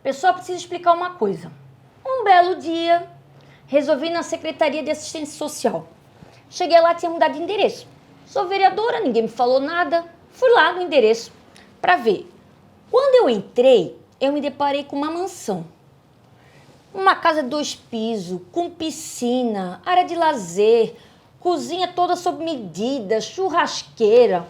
Pessoal, preciso explicar uma coisa. Um belo dia, resolvi ir na Secretaria de Assistência Social. Cheguei lá, tinha mudado de endereço. Sou vereadora, ninguém me falou nada. Fui lá no endereço para ver. Quando eu entrei, eu me deparei com uma mansão. Uma casa de 2 pisos, com piscina, área de lazer, cozinha toda sob medida, churrasqueira.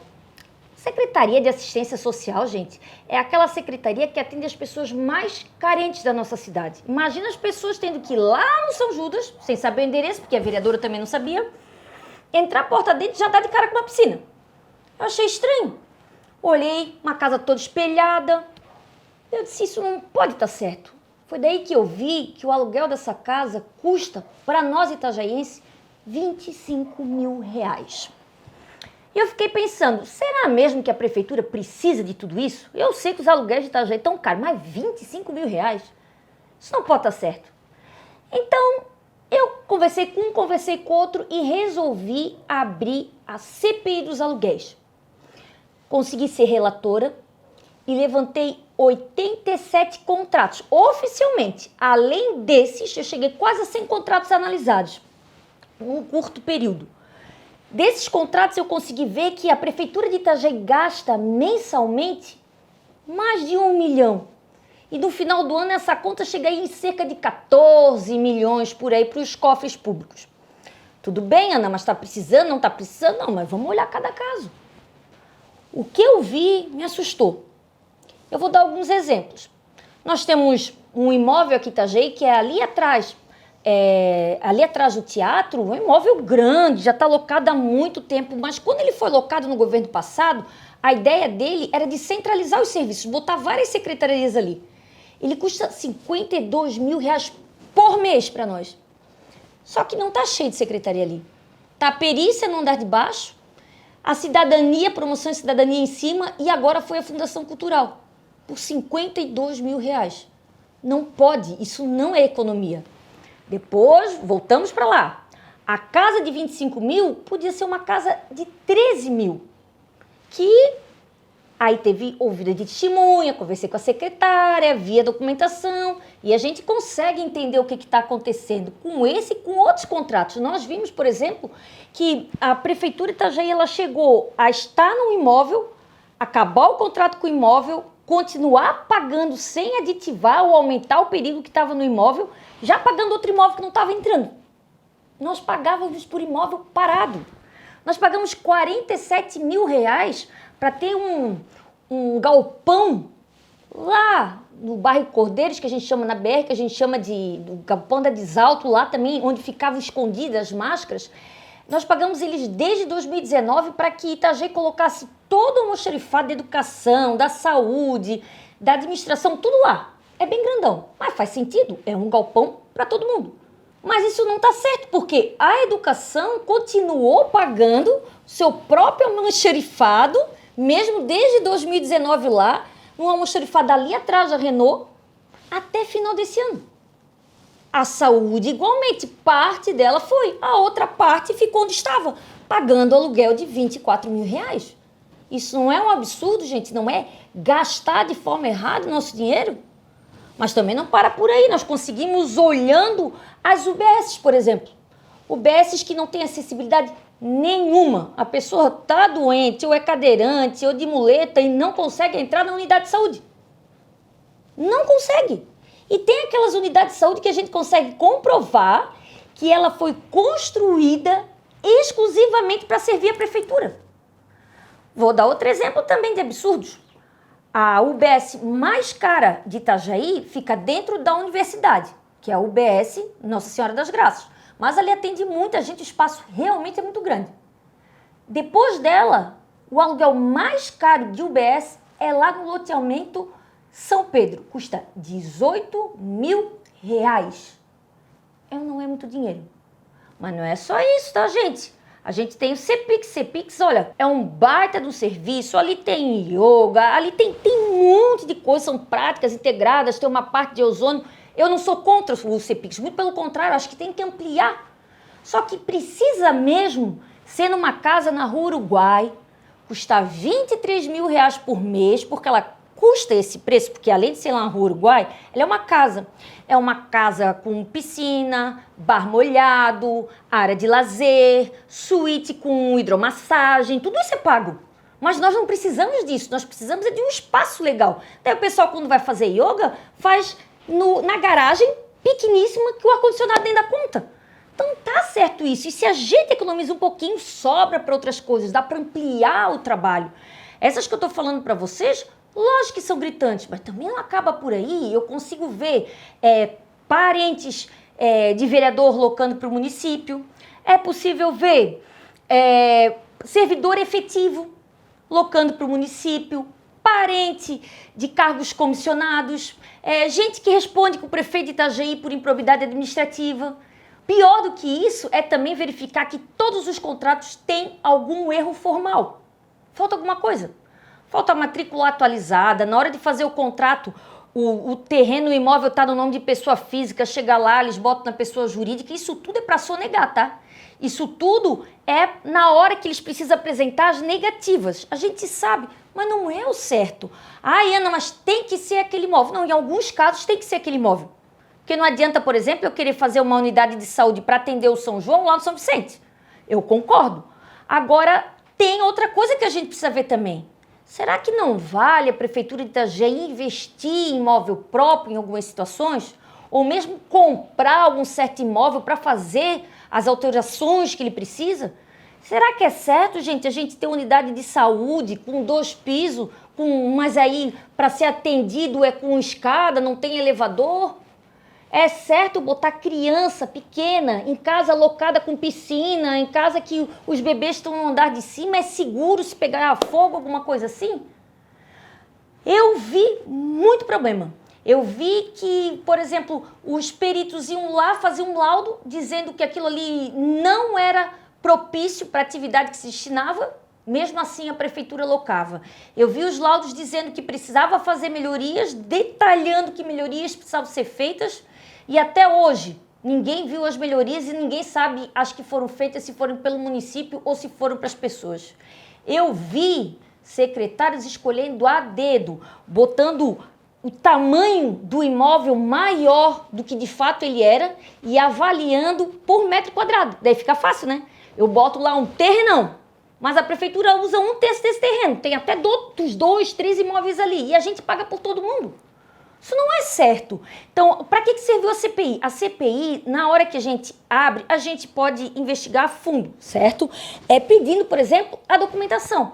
Secretaria de Assistência Social, gente, é aquela secretaria que atende as pessoas mais carentes da nossa cidade. Imagina as pessoas tendo que ir lá no São Judas, sem saber o endereço, porque a vereadora também não sabia, entrar a porta dentro e já dar de cara com uma piscina. Eu achei estranho. Olhei, uma casa toda espelhada. Eu disse, isso não pode estar certo. Foi daí que eu vi que o aluguel dessa casa custa, para nós itajaienses, R$25 mil. E eu fiquei pensando, será mesmo que a prefeitura precisa de tudo isso? Eu sei que os aluguéis de Itajaí estão caros, mas R$25 mil? Isso não pode estar certo. Então, eu conversei com um, conversei com outro e resolvi abrir a CPI dos aluguéis. Consegui ser relatora e levantei 87 contratos, oficialmente. Além desses, eu cheguei quase a 100 contratos analisados, num curto período. Desses contratos, eu consegui ver que a Prefeitura de Itajaí gasta mensalmente mais de 1 milhão. E no final do ano, essa conta chega aí em cerca de 14 milhões por aí para os cofres públicos. Tudo bem, Ana, mas está precisando, não está precisando? Não, mas vamos olhar cada caso. O que eu vi me assustou. Eu vou dar alguns exemplos. Nós temos um imóvel aqui em Itajaí que é ali atrás do teatro, um imóvel grande, já está locado há muito tempo, mas quando ele foi locado no governo passado, a ideia dele era de centralizar os serviços, botar várias secretarias ali. Ele custa R$52 mil por mês para nós. Só que não está cheio de secretaria ali. Está a perícia no andar de baixo, a cidadania, promoção de cidadania em cima e agora foi a Fundação Cultural, por R$52 mil. Não pode, isso não é economia. Depois, voltamos para lá. A casa de 25 mil podia ser uma casa de 13 mil. Que aí teve ouvida de testemunha, conversei com a secretária, vi a documentação e a gente consegue entender o que está acontecendo com esse e com outros contratos. Nós vimos, por exemplo, que a Prefeitura de Itajaí ela chegou a estar no imóvel, acabar o contrato com o imóvel, continuar pagando sem aditivar ou aumentar o período que estava no imóvel, já pagando outro imóvel que não estava entrando. Nós pagávamos por imóvel parado. Nós pagamos R$47 mil para ter um galpão lá no bairro Cordeiros, que a gente chama na BR, que a gente chama do galpão da Desalto, lá também, onde ficavam escondidas as máscaras. Nós pagamos eles desde 2019 para que Itajaí colocasse todo o almoxarifado da educação, da saúde, da administração, tudo lá. É bem grandão, mas faz sentido, é um galpão para todo mundo. Mas isso não está certo, porque a educação continuou pagando seu próprio almoxarifado, mesmo desde 2019 lá, um almoxarifado ali atrás da Renault, até final desse ano. A saúde, igualmente, parte dela foi, a outra parte ficou onde estava, pagando aluguel de R$24 mil. Isso não é um absurdo, gente? Não é gastar de forma errada o nosso dinheiro? Mas também não para por aí. Nós conseguimos olhando as UBSs, por exemplo. UBSs que não têm acessibilidade nenhuma. A pessoa está doente, ou é cadeirante, ou de muleta e não consegue entrar na unidade de saúde. Não consegue. E tem aquelas unidades de saúde que a gente consegue comprovar que ela foi construída exclusivamente para servir a prefeitura. Vou dar outro exemplo também de absurdos. A UBS mais cara de Itajaí fica dentro da universidade, que é a UBS Nossa Senhora das Graças. Mas ali atende muita gente, o espaço realmente é muito grande. Depois dela, o aluguel mais caro de UBS é lá no loteamento São Pedro. Custa R$18 mil. Não é muito dinheiro. Mas não é só isso, tá, gente? A gente tem o CPix. CPix, olha, é um baita do serviço. Ali tem yoga, ali tem um monte de coisas, são práticas integradas, tem uma parte de ozônio. Eu não sou contra o CPix, muito pelo contrário, acho que tem que ampliar. Só que precisa mesmo ser numa casa na Rua Uruguai, custar R$23 mil por mês, porque ela custa esse preço, porque além de ser lá na Rua Uruguai, ela é uma casa. É uma casa com piscina, bar molhado, área de lazer, suíte com hidromassagem, tudo isso é pago. Mas nós não precisamos disso, nós precisamos de um espaço legal. Daí o pessoal, quando vai fazer yoga, faz na garagem pequeníssima que o ar-condicionado nem dá conta. Então tá certo isso. E se a gente economiza um pouquinho, sobra para outras coisas, dá para ampliar o trabalho. Essas que eu estou falando para vocês, lógico que são gritantes, mas também não acaba por aí. Eu consigo ver parentes de vereador locando para o município. É possível ver servidor efetivo locando para o município, parente de cargos comissionados, gente que responde com o prefeito de Itajaí por improbidade administrativa. Pior do que isso é também verificar que todos os contratos têm algum erro formal. Falta alguma coisa. Falta a matrícula atualizada. Na hora de fazer o contrato, o terreno, o imóvel está no nome de pessoa física, chega lá, eles botam na pessoa jurídica. Isso tudo é para sonegar, tá? Isso tudo é na hora que eles precisam apresentar as negativas. A gente sabe, mas não é o certo. Ai, Ana, mas tem que ser aquele imóvel. Não, em alguns casos tem que ser aquele imóvel. Porque não adianta, por exemplo, eu querer fazer uma unidade de saúde para atender o São João lá no São Vicente. Eu concordo. Agora, tem outra coisa que a gente precisa ver também. Será que não vale a Prefeitura de Itajaí investir em imóvel próprio em algumas situações? Ou mesmo comprar algum certo imóvel para fazer as alterações que ele precisa? Será que é certo, gente, a gente ter unidade de saúde com 2 pisos, mas aí para ser atendido é com escada, não tem elevador? É certo botar criança pequena em casa alocada com piscina, em casa que os bebês estão no andar de cima? É seguro se pegar fogo, alguma coisa assim? Eu vi muito problema. Eu vi que, por exemplo, os peritos iam lá fazer um laudo dizendo que aquilo ali não era propício para a atividade que se destinava, mesmo assim a prefeitura locava. Eu vi os laudos dizendo que precisava fazer melhorias, detalhando que melhorias precisavam ser feitas, e até hoje ninguém viu as melhorias e ninguém sabe as que foram feitas, se foram pelo município ou se foram para as pessoas. Eu vi secretários escolhendo a dedo, botando o tamanho do imóvel maior do que de fato ele era e avaliando por metro quadrado. Daí fica fácil, né? Eu boto lá um terrenão, mas a prefeitura usa 1/3 desse terreno. Tem até outros 2, 3 imóveis ali e a gente paga por todo mundo. Isso não é certo. Então, para que serviu a CPI? A CPI, na hora que a gente abre, a gente pode investigar a fundo, certo? Pedindo, por exemplo, a documentação.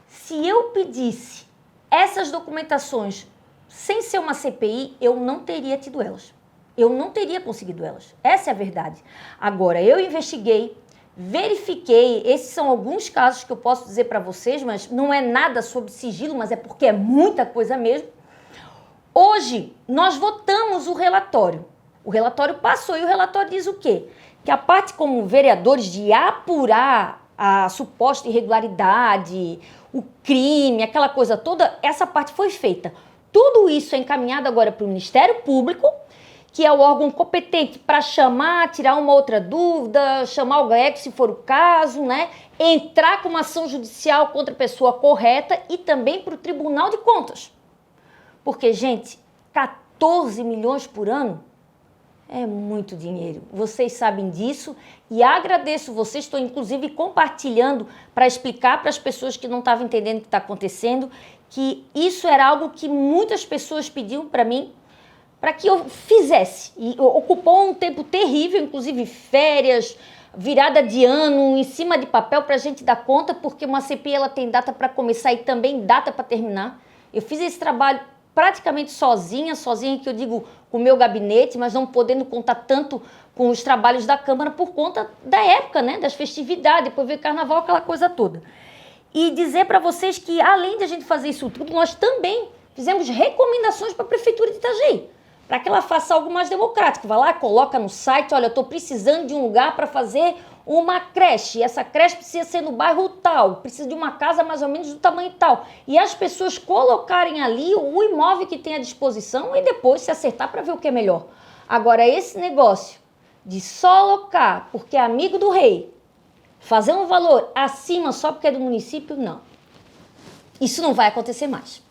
Se eu pedisse essas documentações sem ser uma CPI, eu não teria tido elas. Eu não teria conseguido elas. Essa é a verdade. Agora, eu investiguei, verifiquei, esses são alguns casos que eu posso dizer para vocês, mas não é nada sobre sigilo, mas é porque é muita coisa mesmo. Hoje, nós votamos o relatório. O relatório passou e o relatório diz o quê? Que a parte como vereadores de apurar a suposta irregularidade, o crime, aquela coisa toda, essa parte foi feita. Tudo isso é encaminhado agora para o Ministério Público, que é o órgão competente para chamar, tirar uma outra dúvida, chamar o GAECO se for o caso, né? Entrar com uma ação judicial contra a pessoa correta e também para o Tribunal de Contas. Porque, gente, 14 milhões por ano é muito dinheiro. Vocês sabem disso e agradeço vocês. Estou, inclusive, compartilhando para explicar para as pessoas que não estavam entendendo o que está acontecendo, que isso era algo que muitas pessoas pediam para mim, para que eu fizesse. E ocupou um tempo terrível, inclusive férias, virada de ano, em cima de papel para a gente dar conta, porque uma CPI ela tem data para começar e também data para terminar. Eu fiz esse trabalho praticamente sozinha que eu digo com o meu gabinete, mas não podendo contar tanto com os trabalhos da Câmara por conta da época, né, das festividades, depois veio carnaval, aquela coisa toda. E dizer para vocês que, além de a gente fazer isso tudo, nós também fizemos recomendações para a Prefeitura de Itajaí, para que ela faça algo mais democrático. Vai lá, coloca no site, olha, eu estou precisando de um lugar para fazer uma creche, e essa creche precisa ser no bairro tal, precisa de uma casa mais ou menos do tamanho tal. E as pessoas colocarem ali o imóvel que tem à disposição e depois se acertar para ver o que é melhor. Agora, esse negócio de só alocar porque é amigo do rei, fazer um valor acima só porque é do município, não. Isso não vai acontecer mais.